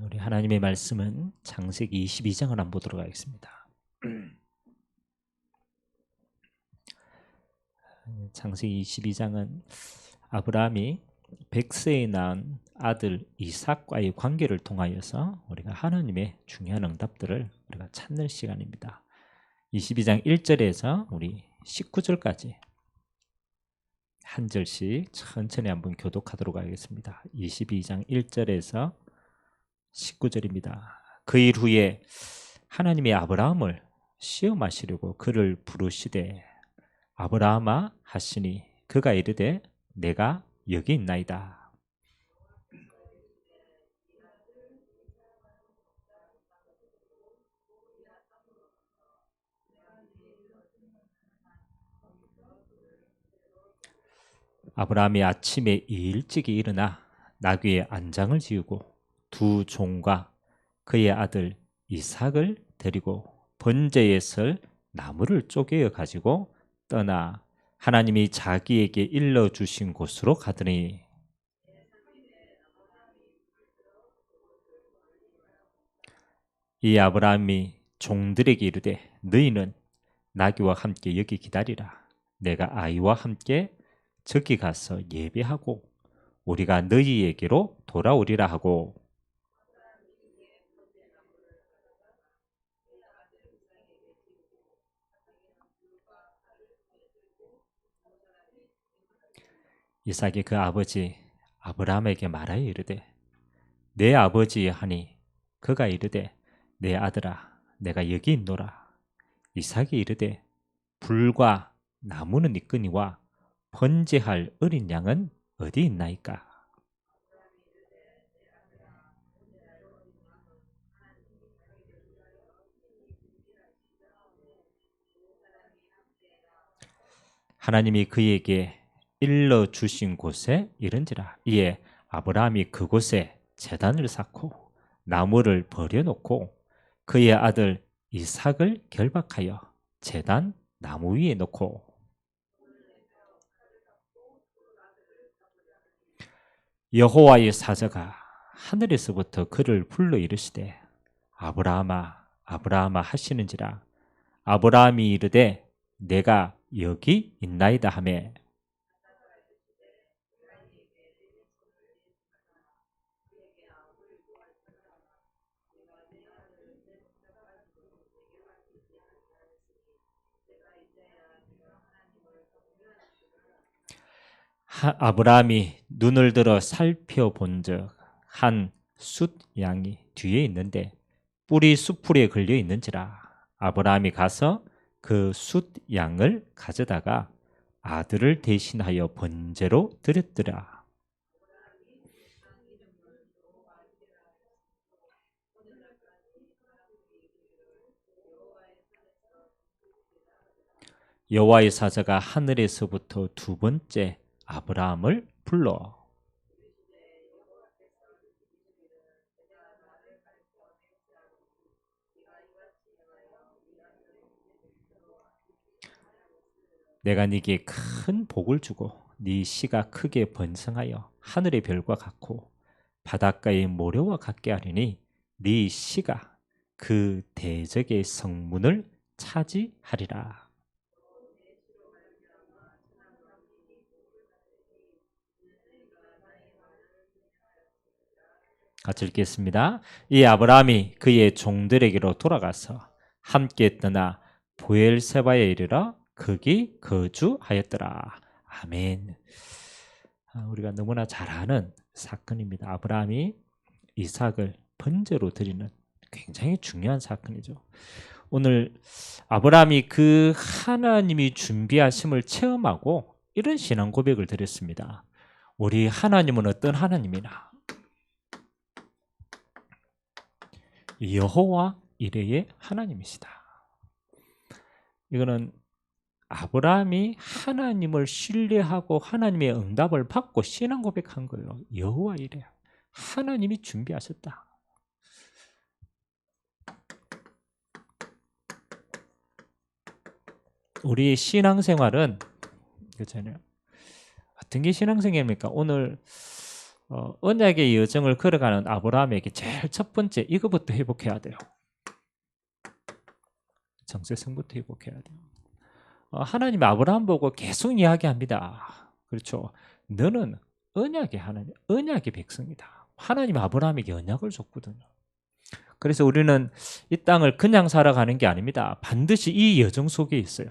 우리 하나님의 말씀은 창세기 22장을 한번 보도록 하겠습니다. 창세기 22장은 아브라함이 백세에 낳은 아들 이삭과의 관계를 통하여서 우리가 하나님의 중요한 응답들을 우리가 찾는 시간입니다. 22장 1절에서 우리 19절까지 한 절씩 천천히 한번 교독하도록 하겠습니다. 22장 1절에서 19절입니다. 그 일 후에 하나님이 아브라함을 시험하시려고 그를 부르시되 아브라함아 하시니 그가 이르되 내가 여기 있나이다. 아브라함이 아침에 일찍이 일어나 나귀의 안장을 지우고 두 종과 그의 아들 이삭을 데리고 번제에 설 나무를 쪼개어 가지고 떠나 하나님이 자기에게 일러주신 곳으로 가더니 이 아브라함이 종들에게 이르되 너희는 나귀와 함께 여기 기다리라. 내가 아이와 함께 저기 가서 예배하고 우리가 너희에게로 돌아오리라 하고 이삭이 그 아버지 아브라함에게 말하여 이르되 내 아버지 하니 그가 이르되 내 아들아 내가 여기 있노라. 이삭이 이르되 불과 나무는 있거니와 번제할 어린 양은 어디 있나이까? 하나님이 그에게 일러 주신 곳에 이른지라. 이에 아브라함이 그곳에 제단을 쌓고 나무를 버려놓고 그의 아들 이삭을 결박하여 제단 나무 위에 놓고 여호와의 사자가 하늘에서부터 그를 불러 이르시되 아브라함아 아브라함아 하시는지라. 아브라함이 이르되 내가 여기 있나이다 하매 아브라함이 눈을 들어 살펴본즉 한 숫 양이 뒤에 있는데 뿔이 숫풀에 걸려 있는지라. 아브라함이 가서 그 숫 양을 가져다가 아들을 대신하여 번제로 드렸더라. 여호와의 사자가 하늘에서부터 두 번째 아브라함을 불러 내가 네게 큰 복을 주고 네 씨가 크게 번성하여 하늘의 별과 같고 바닷가의 모래와 같게 하리니 네 씨가 그 대적의 성문을 차지하리라. 같이 읽겠습니다. 이 아브라함이 그의 종들에게로 돌아가서 함께 떠나 부엘세바에 이르러 거기 거주하였더라. 아멘. 우리가 너무나 잘 아는 사건입니다. 아브라함이 이삭을 번제로 드리는 굉장히 중요한 사건이죠. 오늘 아브라함이 그 하나님이 준비하심을 체험하고 이런 신앙 고백을 드렸습니다. 우리 하나님은 어떤 하나님이나 여호와 이레의 하나님이시다. 이거는 아브라함이 하나님을 신뢰하고 하나님의 응답을 받고 신앙 고백한 거예요. 여호와 이레. 하나님이 준비하셨다. 우리 신앙생활은 그렇잖아요. 어떤 게 신앙생활입니까? 오늘 언약의 여정을 걸어가는 아브라함에게 제일 첫 번째 이거부터 회복해야 돼요. 정체성부터 회복해야 돼요. 하나님이 아브라함 보고 계속 이야기합니다. 그렇죠. 너는 언약의 하나님, 언약의 백성이다. 하나님이 아브라함에게 언약을 줬거든요. 그래서 우리는 이 땅을 그냥 살아가는 게 아닙니다. 반드시 이 여정 속에 있어요.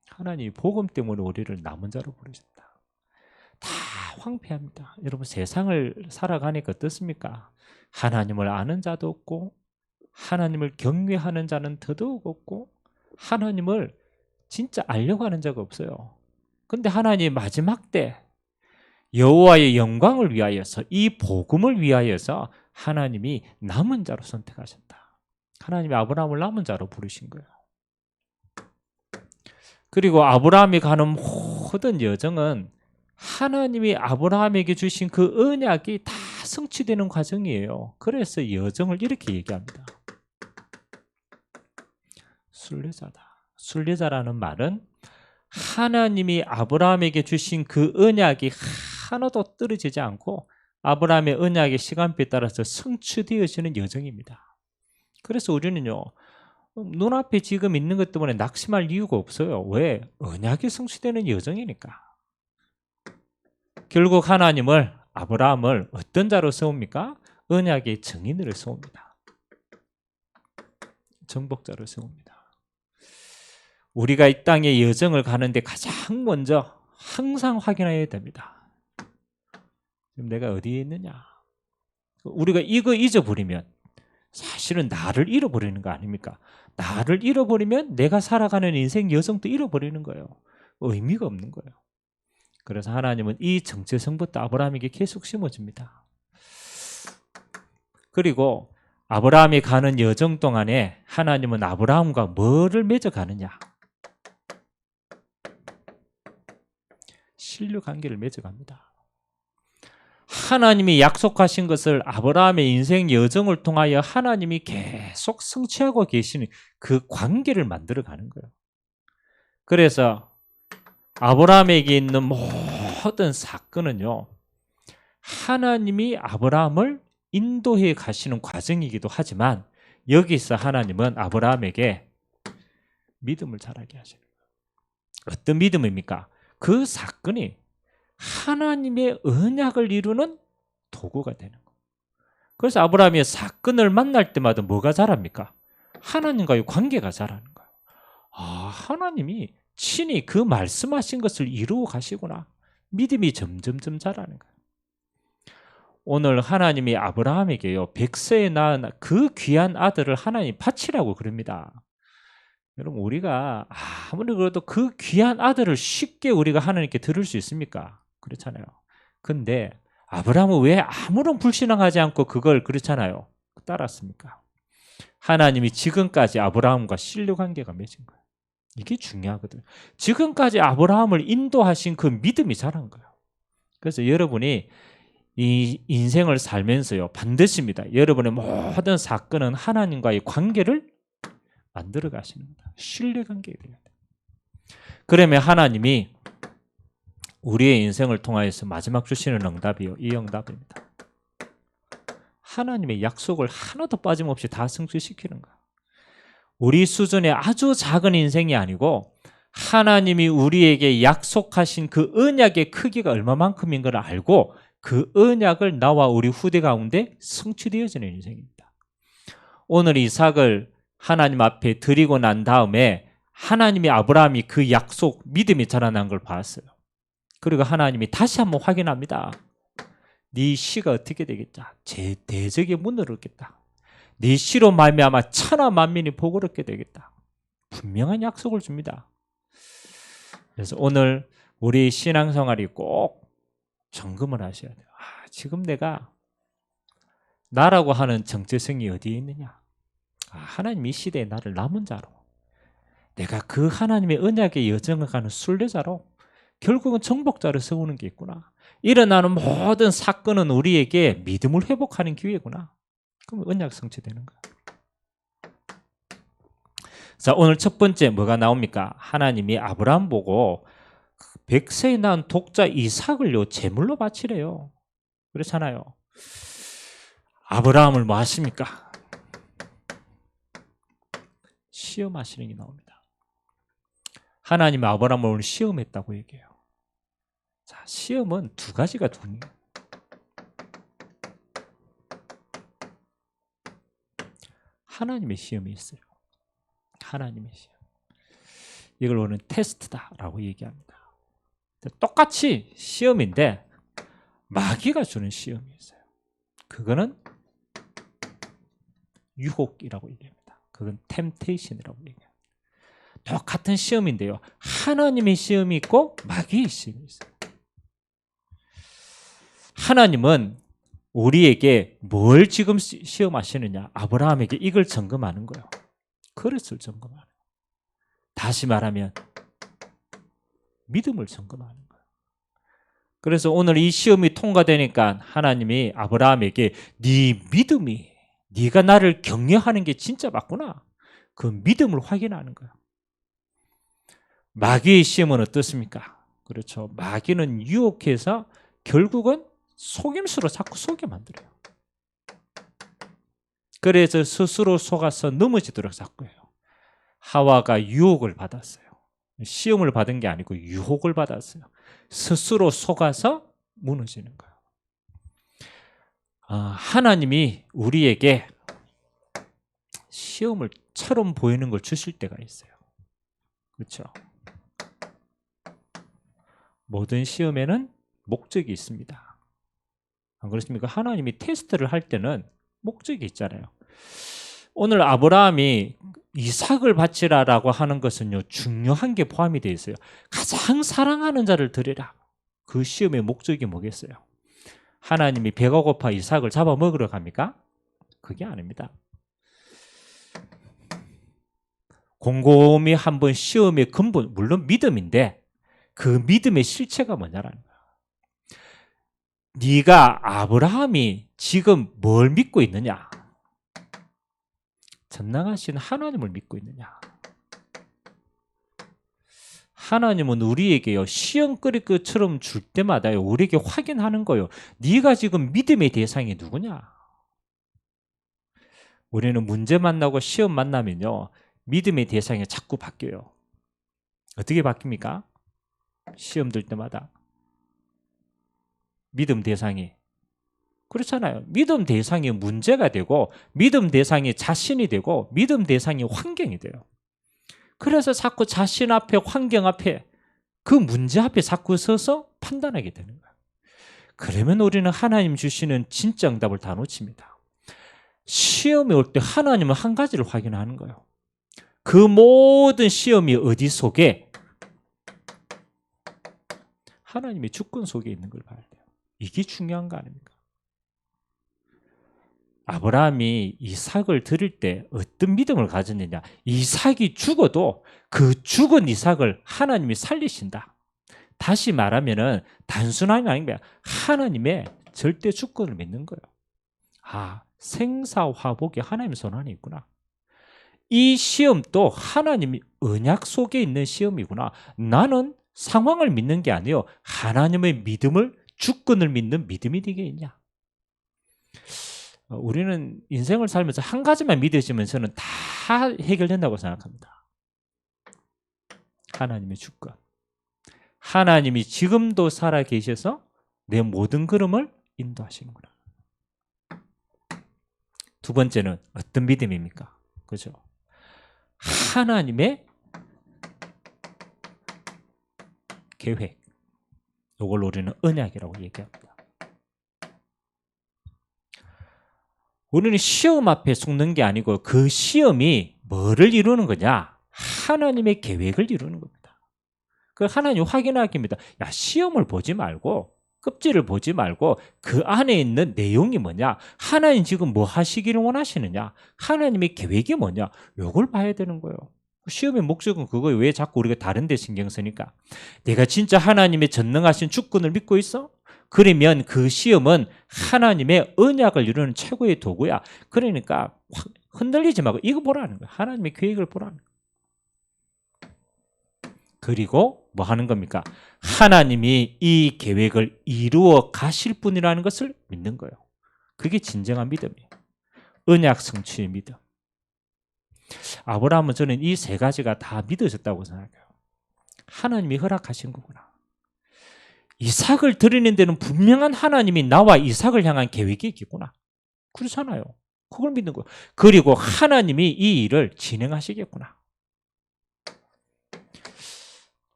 하나님이 복음 때문에 우리를 남은 자로 부르셨다. 다 황폐합니다. 여러분 세상을 살아가니까 어떻습니까? 하나님을 아는 자도 없고 하나님을 경외하는 자는 더더욱 없고 하나님을 진짜 알려고 하는 자가 없어요. 근데 하나님 마지막 때 여호와의 영광을 위하여서 이 복음을 위하여서 하나님이 남은 자로 선택하셨다. 하나님이 아브라함을 남은 자로 부르신 거예요. 그리고 아브라함이 가는 모든 여정은 하나님이 아브라함에게 주신 그 언약이 다 성취되는 과정이에요. 그래서 여정을 이렇게 얘기합니다. 순례자다. 순례자라는 말은 하나님이 아브라함에게 주신 그 언약이 하나도 떨어지지 않고 아브라함의 언약의 시간표에 따라서 성취되어지는 여정입니다. 그래서 우리는요, 눈앞에 지금 있는 것 때문에 낙심할 이유가 없어요. 왜? 언약이 성취되는 여정이니까. 결국 하나님을, 아브라함을 어떤 자로 세웁니까? 언약의 증인으로 세웁니다. 정복자로 세웁니다. 우리가 이 땅의 여정을 가는데 가장 먼저 항상 확인해야 됩니다. 지금 내가 어디에 있느냐? 우리가 이거 잊어버리면 사실은 나를 잃어버리는 거 아닙니까? 나를 잃어버리면 내가 살아가는 인생 여정도 잃어버리는 거예요. 의미가 없는 거예요. 그래서 하나님은 이 정체성부터 아브라함에게 계속 심어줍니다. 그리고 아브라함이 가는 여정 동안에 하나님은 아브라함과 뭐를 맺어가느냐? 신뢰 관계를 맺어갑니다. 하나님이 약속하신 것을 아브라함의 인생 여정을 통하여 하나님이 계속 성취하고 계시는 그 관계를 만들어가는 거예요. 그래서 아브라함에게 있는 모든 사건은요, 하나님이 아브라함을 인도해 가시는 과정이기도 하지만 여기서 하나님은 아브라함에게 믿음을 자라게 하시는 거예요. 어떤 믿음입니까? 그 사건이 하나님의 언약을 이루는 도구가 되는 거예요. 그래서 아브라함이 사건을 만날 때마다 뭐가 자랍니까? 하나님과의 관계가 자라는 거예요. 하나님이 친히 그 말씀하신 것을 이루어 가시구나. 믿음이 점점점 자라는 거예요. 오늘 하나님이 아브라함에게요, 100세에 낳은 그 귀한 아들을 하나님 바치라고 그럽니다. 여러분, 우리가 아무리 그래도 그 귀한 아들을 쉽게 우리가 하나님께 드릴 수 있습니까? 그렇잖아요. 근데 아브라함은 왜 아무런 불신앙하지 않고 그걸 그렇잖아요, 따랐습니까? 하나님이 지금까지 아브라함과 신뢰 관계가 맺은 거예요. 이게 중요하거든요. 지금까지 아브라함을 인도하신 그 믿음이 자란 거예요. 그래서 여러분이 이 인생을 살면서요, 반드시입니다. 여러분의 모든 사건은 하나님과의 관계를 만들어 가시는 겁니다. 신뢰 관계가 돼야 돼요. 그러면 하나님이 우리의 인생을 통하여서 마지막 주시는 응답이요, 이 응답입니다. 하나님의 약속을 하나도 빠짐없이 다 성취시키는 거예요. 우리 수준의 아주 작은 인생이 아니고 하나님이 우리에게 약속하신 그 언약의 크기가 얼마만큼인 걸 알고 그 언약을 나와 우리 후대 가운데 성취되어지는 인생입니다. 오늘 이삭을 하나님 앞에 드리고 난 다음에 하나님이 아브라함이 그 약속, 믿음이 자라난 걸 봤어요. 그리고 하나님이 다시 한번 확인합니다. 네 씨가 어떻게 되겠다? 대적의 문을 얻겠다. 네 씨로 말미암아 천하 만민이 복을 얻게 되겠다. 분명한 약속을 줍니다. 그래서 오늘 우리 신앙생활이 꼭 점검을 하셔야 돼요. 지금 내가 나라고 하는 정체성이 어디에 있느냐? 하나님 이 시대에 나를 남은 자로, 내가 그 하나님의 언약의 여정을 가는 순례자로, 결국은 정복자를 세우는 게 있구나. 일어나는 모든 사건은 우리에게 믿음을 회복하는 기회구나. 그럼 언약 성취되는 거야. 자, 오늘 첫 번째 뭐가 나옵니까? 하나님이 아브라함 보고 100세에 낳은 독자 이삭을요 제물로 바치래요. 그렇잖아요. 아브라함을 뭐 하십니까? 시험하시는 게 나옵니다. 하나님이 아브라함을 오늘 시험했다고 얘기해요. 자, 시험은 두 가지가 동의해요. 하나님의 시험이 있어요. 하나님의 시험. 이걸 오늘 테스트다라고 얘기합니다. 똑같이 시험인데 마귀가 주는 시험이 있어요. 그거는 유혹이라고 얘기합니다. 그건 템테이션이라고 얘기합니다. 똑같은 시험인데요. 하나님의 시험이 있고 마귀의 시험이 있어요. 하나님은 우리에게 뭘 지금 시험하시느냐? 아브라함에게 이걸 점검하는 거예요. 그릇을 점검하는 거예요. 다시 말하면 믿음을 점검하는 거예요. 그래서 오늘 이 시험이 통과되니까 하나님이 아브라함에게 네 믿음이, 네가 나를 경외하는 게 진짜 맞구나. 그 믿음을 확인하는 거예요. 마귀의 시험은 어떻습니까? 그렇죠. 마귀는 유혹해서 결국은 속임수로 자꾸 속게 만들어요. 그래서 스스로 속아서 넘어지도록 자꾸 해요. 하와가 유혹을 받았어요. 시험을 받은 게 아니고 유혹을 받았어요. 스스로 속아서 무너지는 거예요. 하나님이 우리에게 시험을처럼 보이는 걸 주실 때가 있어요. 그렇죠? 모든 시험에는 목적이 있습니다. 안 그렇습니까? 하나님이 테스트를 할 때는 목적이 있잖아요. 오늘 아브라함이 이삭을 바치라라고 하는 것은요, 중요한 게 포함이 되어 있어요. 가장 사랑하는 자를 드리라. 그 시험의 목적이 뭐겠어요? 하나님이 배가 고파 이삭을 잡아먹으러 갑니까? 그게 아닙니다. 곰곰이 한번 시험의 근본, 물론 믿음인데 그 믿음의 실체가 뭐냐라는 거야. 네가 아브라함이 지금 뭘 믿고 있느냐? 전능하신 하나님을 믿고 있느냐? 하나님은 우리에게요 시험거릴 것처럼 줄 때마다요 우리에게 확인하는 거예요. 네가 지금 믿음의 대상이 누구냐? 우리는 문제 만나고 시험 만나면요 믿음의 대상이 자꾸 바뀌어요. 어떻게 바뀝니까? 시험 들 때마다 믿음 대상이 그렇잖아요. 믿음 대상이 문제가 되고 믿음 대상이 자신이 되고 믿음 대상이 환경이 돼요. 그래서 자꾸 자신 앞에 환경 앞에 그 문제 앞에 자꾸 서서 판단하게 되는 거예요. 그러면 우리는 하나님 주시는 진짜 응답을 다 놓칩니다. 시험이 올 때 하나님은 한 가지를 확인하는 거예요. 그 모든 시험이 어디 속에? 하나님의 주권 속에 있는 걸 봐야 돼요. 이게 중요한 거 아닙니까? 아브라함이 이삭을 드릴 때 어떤 믿음을 가졌느냐? 이삭이 죽어도 그 죽은 이삭을 하나님이 살리신다. 다시 말하면은 단순한 게 아닌 거야. 하나님의 절대 주권을 믿는 거예요. 생사화복이 하나님의 손 안에 있구나. 이 시험도 하나님이 언약 속에 있는 시험이구나. 나는 상황을 믿는 게 아니에요. 하나님의 믿음을, 주권을 믿는 믿음이 되게 있냐? 우리는 인생을 살면서 한 가지만 믿으시면서는 다 해결된다고 생각합니다. 하나님의 주권. 하나님이 지금도 살아 계셔서 내 모든 걸음을 인도하시는구나. 두 번째는 어떤 믿음입니까? 그죠? 하나님의 계획. 이걸 우리는 언약이라고 얘기합니다. 우리는 시험 앞에 속는 게 아니고 그 시험이 뭐를 이루는 거냐? 하나님의 계획을 이루는 겁니다. 그 하나님 확인하기 합니다. 야, 시험을 보지 말고 껍질을 보지 말고 그 안에 있는 내용이 뭐냐? 하나님 지금 뭐 하시기를 원하시느냐? 하나님의 계획이 뭐냐? 이걸 봐야 되는 거예요. 시험의 목적은 그거예요. 왜 자꾸 우리가 다른 데 신경 쓰니까? 내가 진짜 하나님의 전능하신 주권을 믿고 있어? 그러면 그 시험은 하나님의 언약을 이루는 최고의 도구야. 그러니까 흔들리지 말고 이거 보라는 거야. 하나님의 계획을 보라는 거야. 그리고 뭐 하는 겁니까? 하나님이 이 계획을 이루어 가실 분이라는 것을 믿는 거예요. 그게 진정한 믿음이에요. 언약 성취의 믿음. 아브라함은 저는 이 세 가지가 다 믿어졌다고 생각해요. 하나님이 허락하신 거구나. 이삭을 드리는 데는 분명한 하나님이 나와 이삭을 향한 계획이 있겠구나. 그렇잖아요. 그걸 믿는 거예요. 그리고 하나님이 이 일을 진행하시겠구나.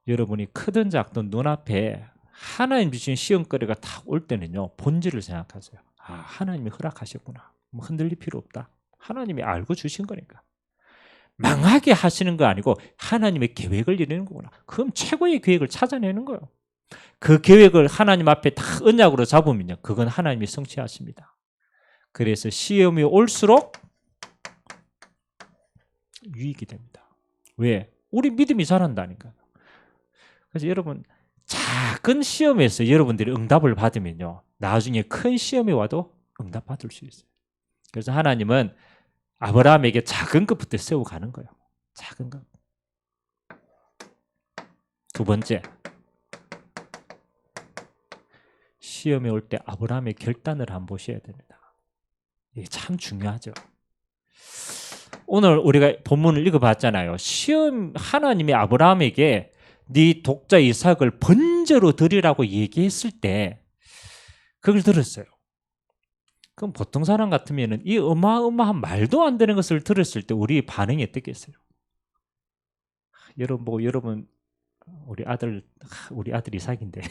여러분이 크든 작든 눈앞에 하나님 주신 시험거리가 딱 올 때는요, 본질을 생각하세요. 아, 하나님이 허락하셨구나. 뭐 흔들릴 필요 없다. 하나님이 알고 주신 거니까. 망하게 하시는 거 아니고 하나님의 계획을 이루는 거구나. 그럼 최고의 계획을 찾아내는 거예요. 그 계획을 하나님 앞에 다 언약으로 잡으면요, 그건 하나님이 성취하십니다. 그래서 시험이 올수록 유익이 됩니다. 왜? 우리 믿음이 자란다니까요. 그래서 여러분, 작은 시험에서 여러분들이 응답을 받으면요, 나중에 큰 시험이 와도 응답 받을 수 있어요. 그래서 하나님은 아브라함에게 작은 것부터 세워가는 거예요. 작은 것. 두 번째, 시험이 올 때 아브라함의 결단을 한번 보셔야 됩니다. 이게 참 중요하죠. 오늘 우리가 본문을 읽어봤잖아요. 시험, 하나님이 아브라함에게 네 독자 이삭을 번제로 드리라고 얘기했을 때 그걸 들었어요. 그럼 보통 사람 같으면 이 어마어마한 말도 안 되는 것을 들었을 때 우리 반응이 어떻겠어요? 여러분 우리 아들 이삭인데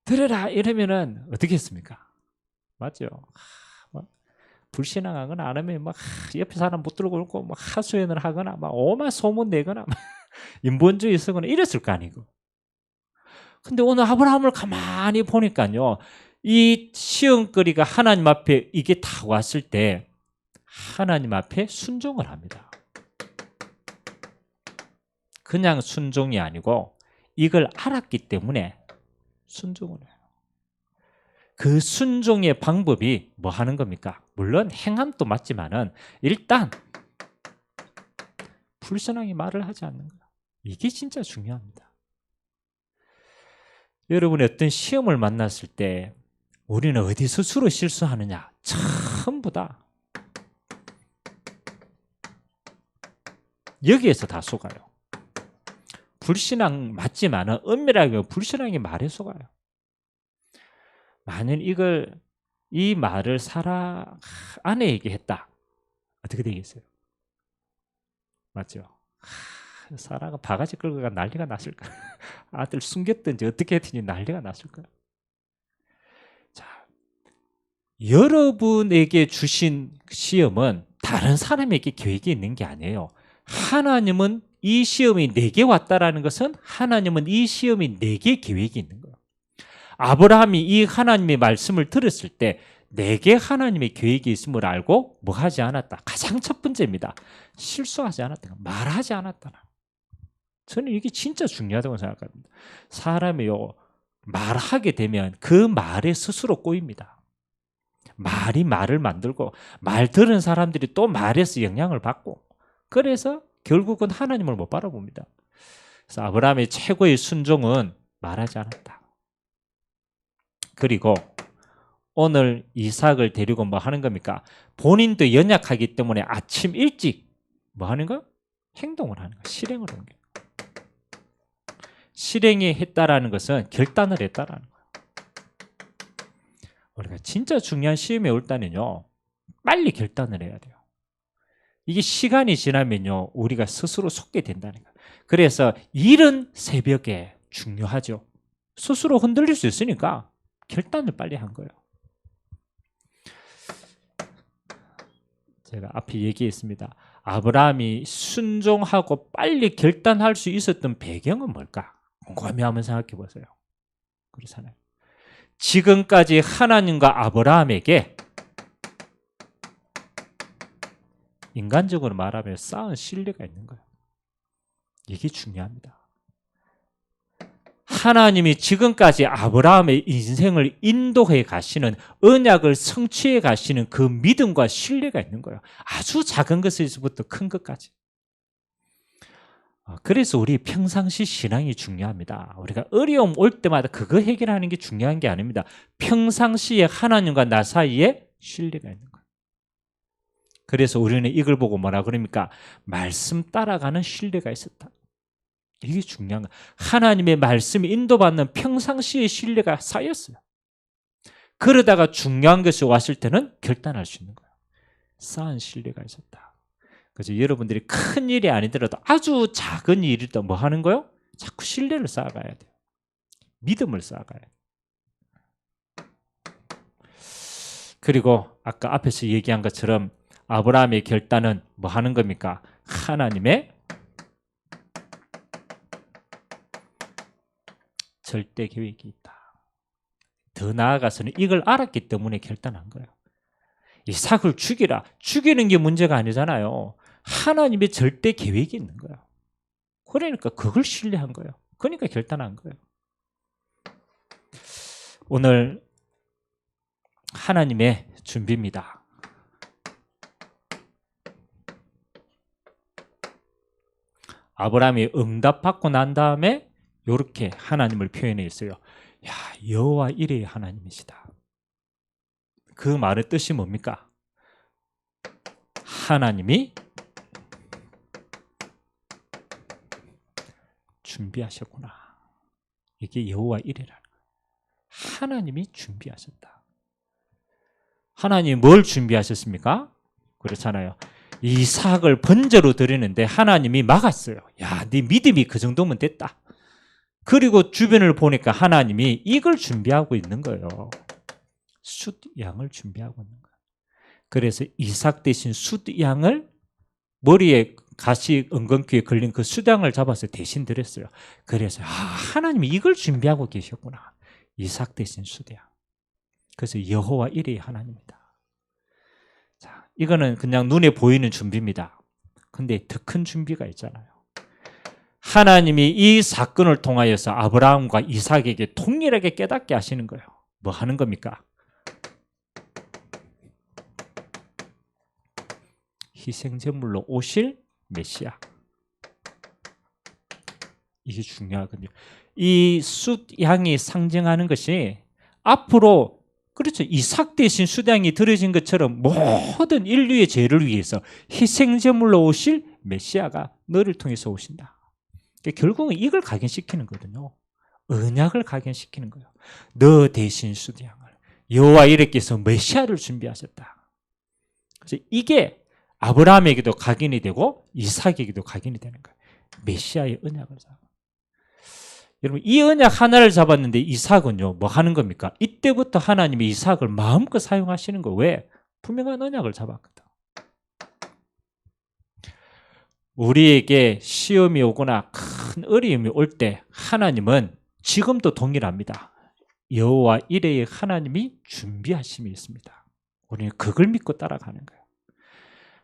들으라 이러면은 어떻게 했습니까? 맞죠? 불신앙하거나 안 하면 막 옆에 사람 붙들고 울고 막 하소연을 하거나 막 오만 소문 내거나 인본주의 쓰거나 이랬을 거 아니고. 근데 오늘 아브라함을 가만히 보니까요, 이 시험거리가 하나님 앞에 이게 다 왔을 때 하나님 앞에 순종을 합니다. 그냥 순종이 아니고 이걸 알았기 때문에 순종을 해요. 그 순종의 방법이 뭐 하는 겁니까? 물론 행함도 맞지만은 일단 불순하게 말을 하지 않는 거예요. 이게 진짜 중요합니다. 여러분이 어떤 시험을 만났을 때 우리는 어디 스스로 실수하느냐? 전부 다 여기에서 다 속아요. 불신앙 맞지만은 은밀하게 불신앙의 말에 속아요. 만약 이 말을 사라 아내에게 했다. 어떻게 되겠어요? 맞죠? 사라가 바가지 끌고 가 난리가 났을까? 아들 숨겼든지 어떻게 했든지 난리가 났을까? 자, 여러분에게 주신 시험은 다른 사람에게 계획이 있는 게 아니에요. 하나님은 이 시험이 내게 왔다라는 것은 하나님은 이 시험이 내게 계획이 있는 거예요. 아브라함이 이 하나님의 말씀을 들었을 때 내게 하나님의 계획이 있음을 알고 뭐 하지 않았다. 가장 첫 번째입니다. 실수하지 않았다. 말하지 않았다. 저는 이게 진짜 중요하다고 생각합니다. 사람이요, 말하게 되면 그 말에 스스로 꼬입니다. 말이 말을 만들고 말 들은 사람들이 또 말에서 영향을 받고 그래서 결국은 하나님을 못 바라봅니다. 그래서 아브라함의 최고의 순종은 말하지 않았다. 그리고 오늘 이삭을 데리고 뭐 하는 겁니까? 본인도 연약하기 때문에 아침 일찍 뭐 하는 거? 행동을 하는 거, 실행을 하는 거예요. 실행이 했다라는 것은 결단을 했다라는 거예요. 우리가 진짜 중요한 시험에 올 때는요, 빨리 결단을 해야 돼요. 이게 시간이 지나면요, 우리가 스스로 속게 된다는 거예요. 그래서 이른 새벽에 중요하죠. 스스로 흔들릴 수 있으니까 결단을 빨리 한 거예요. 제가 앞에 얘기했습니다. 아브라함이 순종하고 빨리 결단할 수 있었던 배경은 뭘까? 곰곰이 한번 생각해 보세요. 그렇잖아요. 지금까지 하나님과 아브라함에게 인간적으로 말하면 쌓은 신뢰가 있는 거예요. 이게 중요합니다. 하나님이 지금까지 아브라함의 인생을 인도해 가시는, 언약을 성취해 가시는 그 믿음과 신뢰가 있는 거예요. 아주 작은 것에서부터 큰 것까지. 그래서 우리 평상시 신앙이 중요합니다. 우리가 어려움 올 때마다 그거 해결하는 게 중요한 게 아닙니다. 평상시에 하나님과 나 사이에 신뢰가 있는 거예요. 그래서 우리는 이걸 보고 뭐라 그럽니까? 말씀 따라가는 신뢰가 있었다. 이게 중요한 거예요. 하나님의 말씀이 인도받는 평상시의 신뢰가 쌓였어요. 그러다가 중요한 것이 왔을 때는 결단할 수 있는 거예요. 쌓은 신뢰가 있었다. 그래서 여러분들이 큰 일이 아니더라도 아주 작은 일이든 뭐 하는 거요? 자꾸 신뢰를 쌓아가야 돼요. 믿음을 쌓아가야 돼요. 그리고 아까 앞에서 얘기한 것처럼 아브라함의 결단은 뭐 하는 겁니까? 하나님의 절대 계획이 있다. 더 나아가서는 이걸 알았기 때문에 결단한 거예요. 이삭을 죽이라. 죽이는 게 문제가 아니잖아요. 하나님의 절대 계획이 있는 거예요. 그러니까 그걸 신뢰한 거예요. 그러니까 결단한 거예요. 오늘 하나님의 준비입니다. 아브라함이 응답받고 난 다음에 이렇게 하나님을 표현해 있어요. 야, 여호와 이레의 하나님이시다. 그 말의 뜻이 뭡니까? 하나님이 준비하셨구나. 이게 여호와 이레라는 거예요. 하나님이 준비하셨다. 하나님이 뭘 준비하셨습니까? 그렇잖아요. 이삭을 번제로 드리는데 하나님이 막았어요. 야, 네 믿음이 그 정도면 됐다. 그리고 주변을 보니까 하나님이 이걸 준비하고 있는 거예요. 숫양을 준비하고 있는 거예요. 그래서 이삭 대신 숫양을 머리에 가시 엉겅퀴에 걸린 그 숫양을 잡아서 대신 드렸어요. 그래서 하나님이 이걸 준비하고 계셨구나. 이삭 대신 숫양. 그래서 여호와 이레의 하나님이다. 자, 이거는 그냥 눈에 보이는 준비입니다. 근데 더 큰 준비가 있잖아요. 하나님이 이 사건을 통하여서 아브라함과 이삭에게 동일하게 깨닫게 하시는 거예요. 뭐 하는 겁니까? 희생제물로 오실 메시아. 이게 중요하거든요. 이 숫양이 상징하는 것이 앞으로 그렇죠. 이삭 대신 숫양이 들어진 것처럼 모든 인류의 죄를 위해서 희생제물로 오실 메시아가 너를 통해서 오신다. 결국은 이걸 각인시키는 거거든요. 언약을 각인시키는 거예요. 너 대신 숫양을. 여호와 이레께서 메시아를 준비하셨다. 그래서 이게 아브라함에게도 각인이 되고 이삭에게도 각인이 되는 거예요. 메시아의 언약을 잡아. 여러분, 이 언약 하나를 잡았는데 이삭은요, 뭐 하는 겁니까? 이때부터 하나님이 이삭을 마음껏 사용하시는 거. 왜? 분명한 언약을 잡았거든. 우리에게 시험이 오거나 큰 어려움이 올 때 하나님은 지금도 동일합니다. 여호와 이레의 하나님이 준비하심이 있습니다. 우리는 그걸 믿고 따라가는 거예요.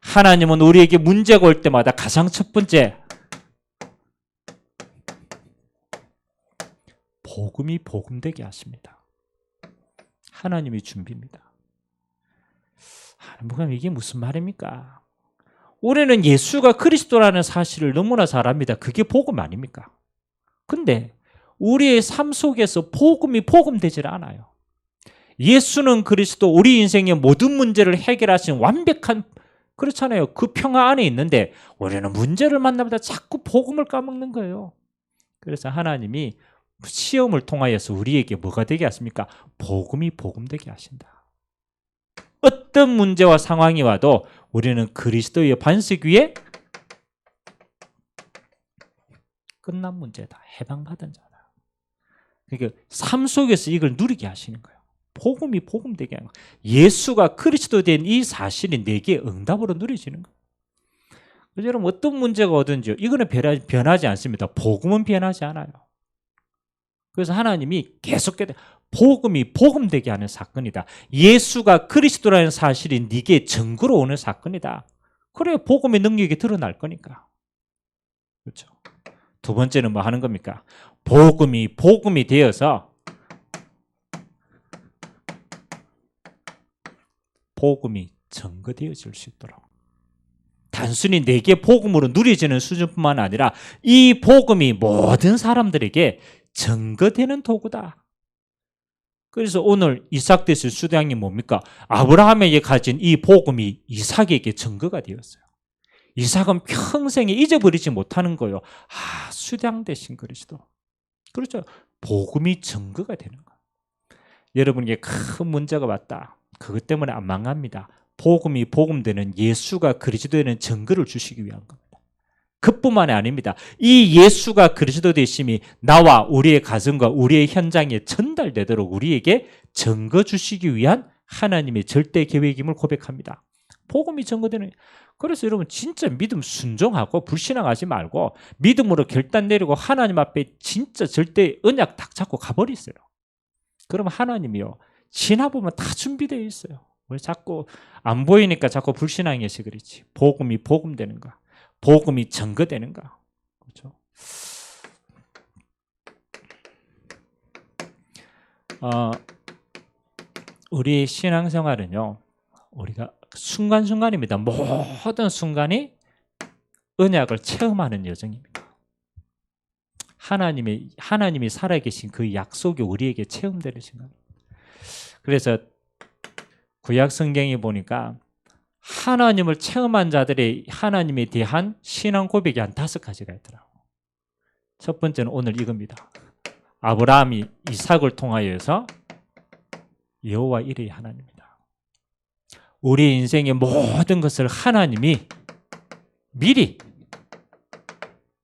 하나님은 우리에게 문제가 올 때마다 가장 첫 번째 복음이 복음되게 하십니다. 하나님의 준비입니다. 하나님, 이게 무슨 말입니까? 우리는 예수가 그리스도라는 사실을 너무나 잘 압니다. 그게 복음 아닙니까? 근데 우리의 삶 속에서 복음이 복음되질 않아요. 예수는 그리스도, 우리 인생의 모든 문제를 해결하신 완벽한, 그렇잖아요. 그 평화 안에 있는데 우리는 문제를 만나마다 자꾸 복음을 까먹는 거예요. 그래서 하나님이 시험을 통하여서 우리에게 뭐가 되게 하십니까? 복음이 복음되게 하신다. 어떤 문제와 상황이 와도 우리는 그리스도의 반석 위에 끝난 문제다. 해방받은 자다. 그러니까 삶 속에서 이걸 누리게 하시는 거예요. 복음이 복음되게 하는 거예요. 예수가 그리스도 된 이 사실이 내게 응답으로 누려지는 거예요. 그래서 여러분, 어떤 문제가 오든지요, 이거는 변하지 않습니다. 복음은 변하지 않아요. 그래서 하나님이 계속해서 복음이 복음되게 하는 사건이다. 예수가 그리스도라는 사실이 네게 증거로 오는 사건이다. 그래야 복음의 능력이 드러날 거니까. 그렇죠. 두 번째는 뭐 하는 겁니까? 복음이 되어서 복음이 증거되어질 수 있도록 단순히 내게 복음으로 누려지는 수준뿐만 아니라 이 복음이 모든 사람들에게 증거되는 도구다. 그래서 오늘 이삭 대신 수장이 뭡니까? 아브라함에게 가진 이 복음이 이삭에게 증거가 되었어요. 이삭은 평생에 잊어버리지 못하는 거예요. 수장 대신 그리스도. 그렇죠. 복음이 증거가 되는 거예요. 여러분에게 큰 문제가 왔다. 그것 때문에 안 망합니다. 복음이 복음되는 예수가 그리스도 되는 증거를 주시기 위한 겁니다. 그뿐만이 아닙니다. 이 예수가 그리스도 되심이 나와 우리의 가정과 우리의 현장에 전달되도록 우리에게 증거 주시기 위한 하나님의 절대 계획임을 고백합니다. 복음이 증거되는. 그래서 여러분 진짜 믿음 순종하고 불신앙하지 말고 믿음으로 결단 내리고 하나님 앞에 진짜 절대 언약 딱 잡고 가버리세요. 그럼 하나님이요 지나보면 다 준비되어 있어요. 왜 자꾸 안 보이니까 자꾸 불신앙해서 그렇지. 복음이 복음되는가? 복음이 증거되는가? 그렇죠? 우리 신앙생활은요, 우리가 순간순간입니다. 모든 순간이 언약을 체험하는 여정입니다. 하나님이 살아계신 그 약속이 우리에게 체험되는 순간입니다. 그래서 구약 성경에 보니까 하나님을 체험한 자들의 하나님에 대한 신앙 고백이 한 5가지가 있더라고요. 첫 번째는 오늘 이겁니다. 아브라함이 이삭을 통하여서 여호와 이레의 하나님이다. 우리 인생의 모든 것을 하나님이 미리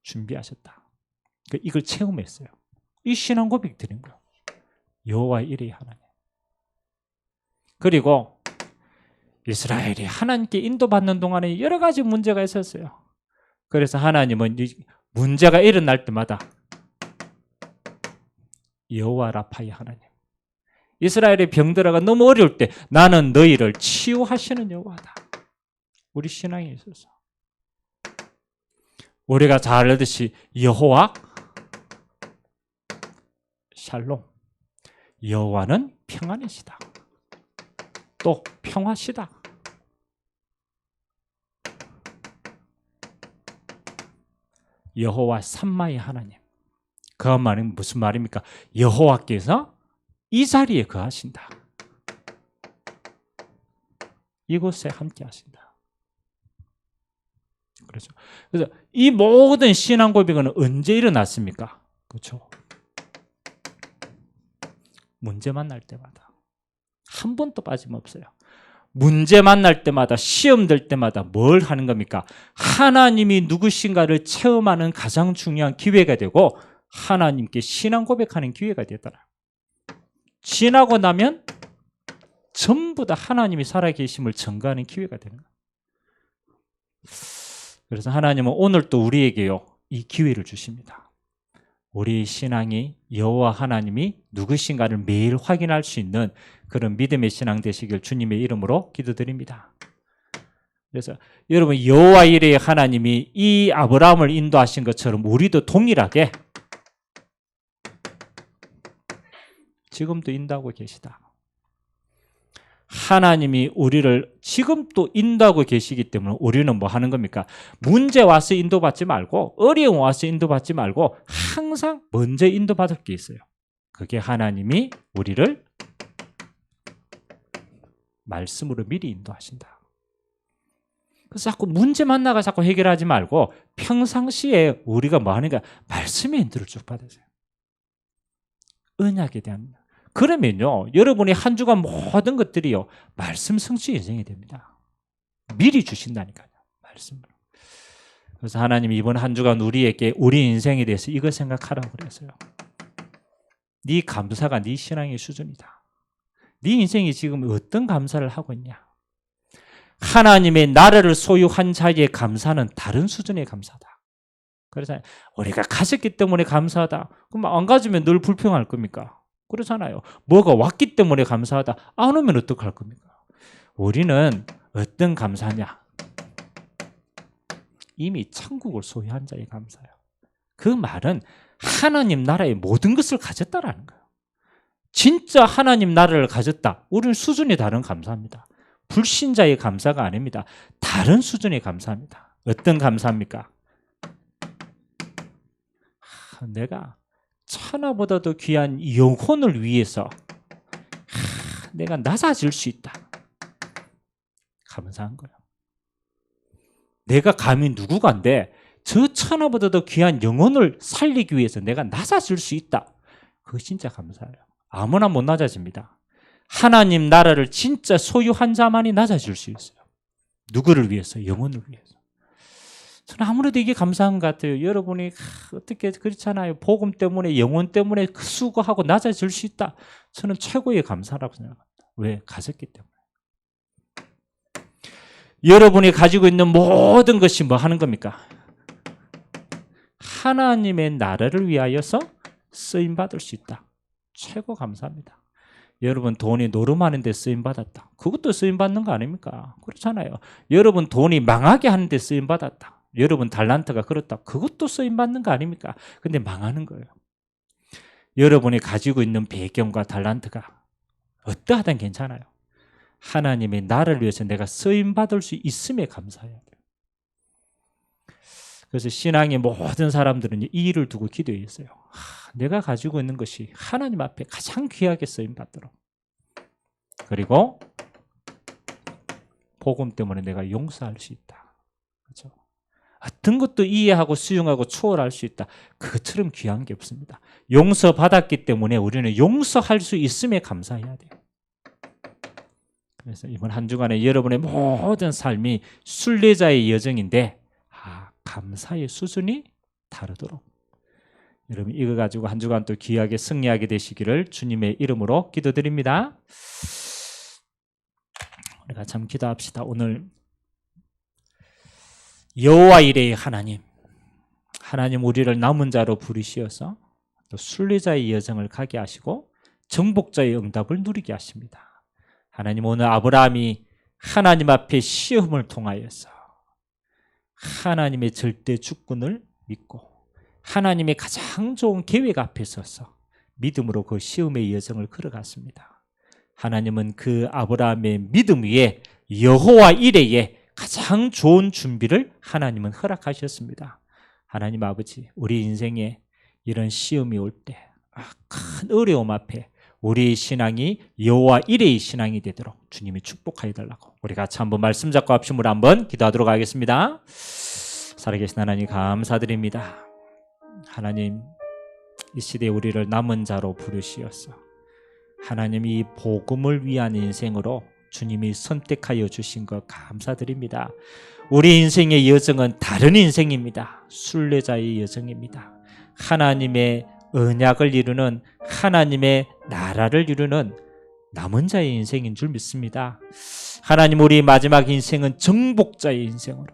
준비하셨다. 이걸 체험했어요. 이 신앙 고백이 드린 거예요. 여호와 이레의 하나님. 그리고 이스라엘이 하나님께 인도받는 동안에 여러 가지 문제가 있었어요. 그래서 하나님은 문제가 일어날 때마다 여호와 라파의 하나님, 이스라엘의 병들어가 너무 어려울 때 나는 너희를 치유하시는 여호와다. 우리 신앙에 있어서 우리가 잘 알듯이 여호와 샬롬, 여호와는 평안이시다. 또 평화시다. 여호와 삼마의 하나님. 그 말은 무슨 말입니까? 여호와께서 이 자리에 거하신다. 이곳에 함께 하신다. 그렇죠. 그래서 이 모든 신앙 고백은 언제 일어났습니까? 그렇죠. 문제 만날 때마다. 한 번도 빠짐없어요. 문제 만날 때마다 시험 될 때마다 뭘 하는 겁니까? 하나님이 누구신가를 체험하는 가장 중요한 기회가 되고 하나님께 신앙 고백하는 기회가 되더라. 지나고 나면 전부 다 하나님이 살아계심을 증거하는 기회가 되는 거예요. 그래서 하나님은 오늘 또 우리에게요 이 기회를 주십니다. 우리 신앙이 여호와 하나님이 누구신가를 매일 확인할 수 있는 그런 믿음의 신앙 되시길 주님의 이름으로 기도드립니다. 그래서 여러분 여호와 이레의 하나님이 이 아브라함을 인도하신 것처럼 우리도 동일하게 지금도 인도하고 계시다. 하나님이 우리를 지금도 인도하고 계시기 때문에 우리는 뭐 하는 겁니까? 문제 와서 인도받지 말고 어려움 와서 인도받지 말고 항상 먼저 인도받을 게 있어요. 그게 하나님이 우리를 말씀으로 미리 인도하신다. 그래서 자꾸 문제 만나가 자꾸 해결하지 말고 평상시에 우리가 뭐 하는가? 말씀의 인도를 쭉 받으세요. 언약에 대한. 그러면요 여러분이 한 주간 모든 것들이요 말씀 성취 인생이 됩니다. 미리 주신다니까요. 말씀으로. 그래서 하나님 이번 한 주간 우리에게 우리 인생에 대해서 이거 생각하라고 그랬어요. 네 감사가 네 신앙의 수준이다. 네 인생이 지금 어떤 감사를 하고 있냐. 하나님의 나라를 소유한 자의 감사는 다른 수준의 감사다. 그래서 우리가 가졌기 때문에 감사하다. 그럼 안 가지면 늘 불평할 겁니까? 그렇잖아요. 뭐가 왔기 때문에 감사하다. 안 오면 어떡할 겁니까? 우리는 어떤 감사냐? 이미 천국을 소유한 자의 감사예요. 그 말은 하나님 나라의 모든 것을 가졌다라는 거예요. 진짜 하나님 나라를 가졌다. 우리는 수준이 다른 감사입니다. 불신자의 감사가 아닙니다. 다른 수준의 감사입니다. 어떤 감사입니까? 내가 천하보다도 귀한 영혼을 위해서 내가 낮아질 수 있다. 감사한 거예요. 내가 감히 누구간데 저 천하보다도 귀한 영혼을 살리기 위해서 내가 낮아질 수 있다. 그거 진짜 감사해요. 아무나 못 낮아집니다. 하나님 나라를 진짜 소유한 자만이 낮아질 수 있어요. 누구를 위해서? 영혼을 위해서. 저는 아무래도 이게 감사한 것 같아요. 여러분이 어떻게 그렇잖아요. 복음 때문에 영혼 때문에 수고하고 낮아질 수 있다. 저는 최고의 감사라고 생각합니다. 왜? 가졌기 때문에. 여러분이 가지고 있는 모든 것이 뭐 하는 겁니까? 하나님의 나라를 위하여서 쓰임받을 수 있다. 최고 감사합니다. 여러분 돈이 노름하는 데 쓰임받았다. 그것도 쓰임받는 거 아닙니까? 그렇잖아요. 여러분 돈이 망하게 하는 데 쓰임받았다. 여러분 달란트가 그렇다. 그것도 쓰임받는 거 아닙니까? 근데 망하는 거예요. 여러분이 가지고 있는 배경과 달란트가 어떠하든 괜찮아요. 하나님의 나라를 위해서 내가 쓰임받을 수 있음에 감사해야 돼요. 그래서 신앙의 모든 사람들은 이 일을 두고 기도했어요. 내가 가지고 있는 것이 하나님 앞에 가장 귀하게 쓰임받도록. 그리고 복음 때문에 내가 용서할 수 있다. 그렇죠? 어떤 것도 이해하고 수용하고 초월할 수 있다. 그것처럼 귀한 게 없습니다. 용서받았기 때문에 우리는 용서할 수 있음에 감사해야 돼요. 그래서 이번 한 주간에 여러분의 모든 삶이 순례자의 여정인데 감사의 수준이 다르도록 여러분 이거 가지고 한 주간 또 귀하게 승리하게 되시기를 주님의 이름으로 기도드립니다. 우리가 참 기도합시다. 오늘 여호와 이레의 하나님 우리를 남은 자로 부르시어서 또 순례자의 여정을 가게 하시고 정복자의 응답을 누리게 하십니다. 하나님 오늘 아브라함이 하나님 앞에 시험을 통하여서 하나님의 절대 주권을 믿고 하나님의 가장 좋은 계획 앞에 서서 믿음으로 그 시험의 여정을 걸어갔습니다. 하나님은 그 아브라함의 믿음 위에 여호와 이레에 가장 좋은 준비를 하나님은 허락하셨습니다. 하나님 아버지, 우리 인생에 이런 시험이 올 때 큰 어려움 앞에 우리의 신앙이 여호와 이레의 신앙이 되도록 주님이 축복하여 달라고 우리 같이 한번 말씀 잡고 합심으로 한번 기도하도록 하겠습니다. 살아계신 하나님 감사드립니다. 하나님 이 시대에 우리를 남은 자로 부르시어서 하나님 이 복음을 위한 인생으로 주님이 선택하여 주신 것 감사드립니다. 우리 인생의 여정은 다른 인생입니다. 순례자의 여정입니다. 하나님의 언약을 이루는 하나님의 나라를 이루는 남은 자의 인생인 줄 믿습니다. 하나님 우리 마지막 인생은 정복자의 인생으로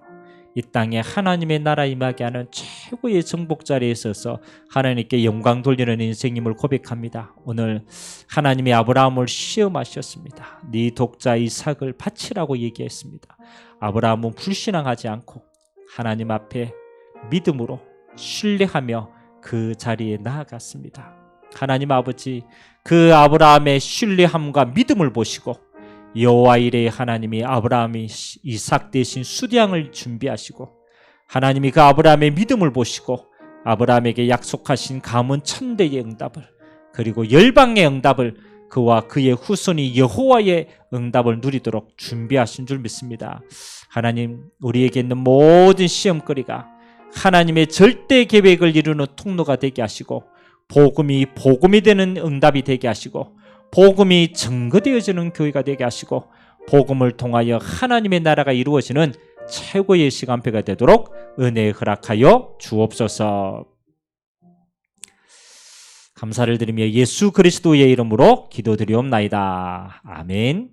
이 땅에 하나님의 나라 임하게 하는 최고의 정복자리에 있어서 하나님께 영광 돌리는 인생임을 고백합니다. 오늘 하나님이 아브라함을 시험하셨습니다. 네 독자 이삭을 바치라고 얘기했습니다. 아브라함은 불신앙하지 않고 하나님 앞에 믿음으로 신뢰하며 그 자리에 나아갔습니다. 하나님 아버지 그 아브라함의 신뢰함과 믿음을 보시고 여호와 이레의 하나님이 아브라함이 이삭 대신 수량을 준비하시고 하나님이 그 아브라함의 믿음을 보시고 아브라함에게 약속하신 가문 천대의 응답을 그리고 열방의 응답을 그와 그의 후손이 여호와의 응답을 누리도록 준비하신 줄 믿습니다. 하나님 우리에게 있는 모든 시험거리가 하나님의 절대 계획을 이루는 통로가 되게 하시고 복음이 되는 응답이 되게 하시고 복음이 증거되어지는 교회가 되게 하시고 복음을 통하여 하나님의 나라가 이루어지는 최고의 시간표가 되도록 은혜 허락하여 주옵소서. 감사를 드리며 예수 그리스도의 이름으로 기도드리옵나이다. 아멘.